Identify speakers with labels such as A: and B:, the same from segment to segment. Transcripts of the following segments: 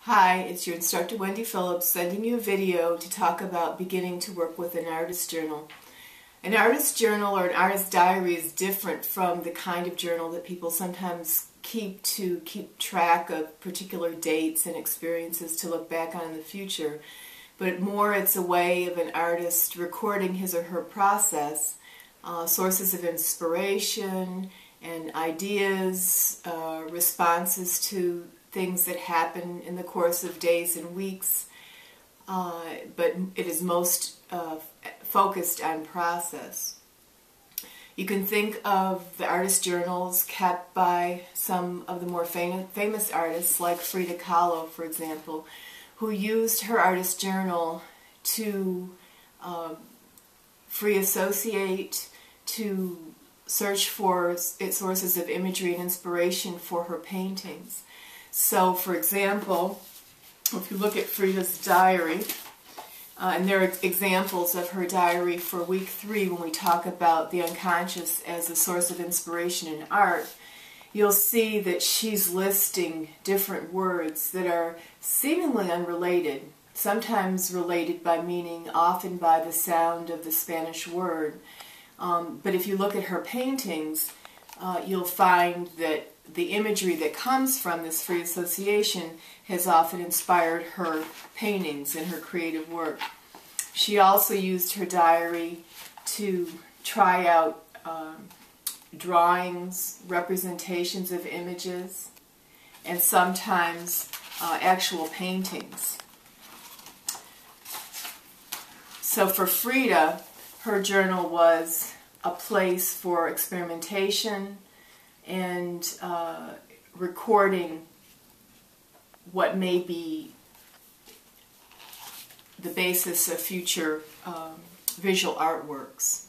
A: Hi, it's your instructor Wendy Phillips sending you a video to talk about beginning to work with an artist journal. An artist journal or an artist diary is different from the kind of journal that people sometimes keep to keep track of particular dates and experiences to look back on in the future. But more it's a way of an artist recording his or her process, sources of inspiration and ideas, responses to things that happen in the course of days and weeks, but it is most focused on process. You can think of the artist journals kept by some of the more famous artists like Frida Kahlo, for example, who used her artist journal to free associate, to search for sources of imagery and inspiration for her paintings. So, for example, if you look at Frida's diary, and there are examples of her diary for week 3 when we talk about the unconscious as a source of inspiration in art, you'll see that she's listing different words that are seemingly unrelated, sometimes related by meaning, often by the sound of the Spanish word. But if you look at her paintings, you'll find that the imagery that comes from this free association has often inspired her paintings and her creative work. She also used her diary to try out drawings, representations of images, and sometimes actual paintings. So for Frida, her journal was a place for experimentation and recording what may be the basis of future visual artworks.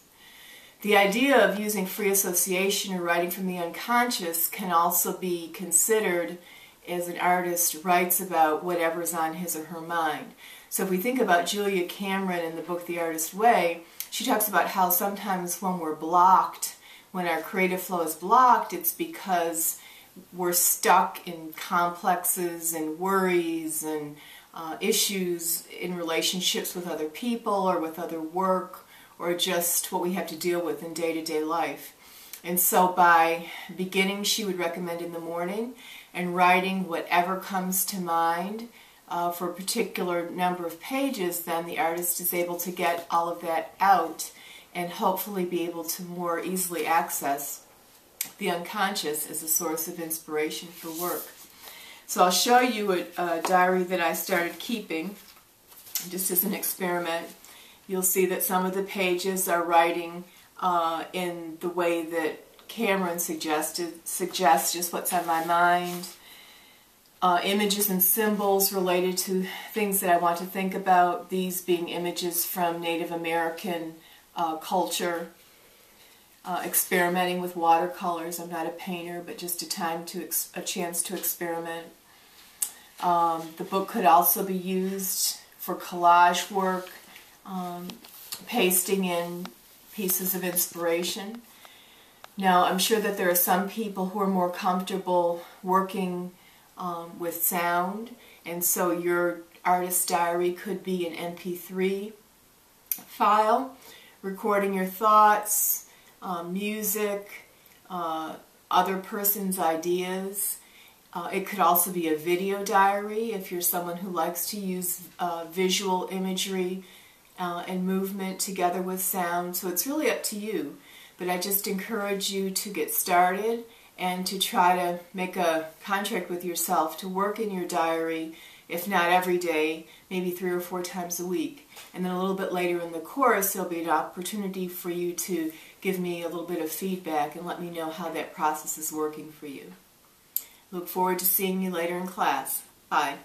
A: The idea of using free association or writing from the unconscious can also be considered as an artist writes about whatever's on his or her mind. So if we think about Julia Cameron in the book The Artist Way, she talks about how sometimes when we're blocked, when our creative flow is blocked, it's because we're stuck in complexes and worries and issues in relationships with other people or with other work, or just what we have to deal with in day-to-day life. And so by beginning, she would recommend in the morning, and writing whatever comes to mind for a particular number of pages, then the artist is able to get all of that out and hopefully be able to more easily access the unconscious as a source of inspiration for work. So I'll show you a diary that I started keeping just as an experiment. You'll see that some of the pages are writing in the way that Cameron suggests just what's on my mind. Images and symbols related to things that I want to think about, these being images from Native American culture, experimenting with watercolors. I'm not a painter, but just a chance to experiment. The book could also be used for collage work, pasting in pieces of inspiration. Now, I'm sure that there are some people who are more comfortable working with sound, and so your artist diary could be an MP3 file, recording your thoughts, music, other person's ideas. It could also be a video diary if you're someone who likes to use visual imagery and movement together with sound. So it's really up to you. But I just encourage you to get started and to try to make a contract with yourself to work in your diary, if not every day, maybe 3 or 4 times a week. And then a little bit later in the course, there'll be an opportunity for you to give me a little bit of feedback and let me know how that process is working for you. Look forward to seeing you later in class. Bye.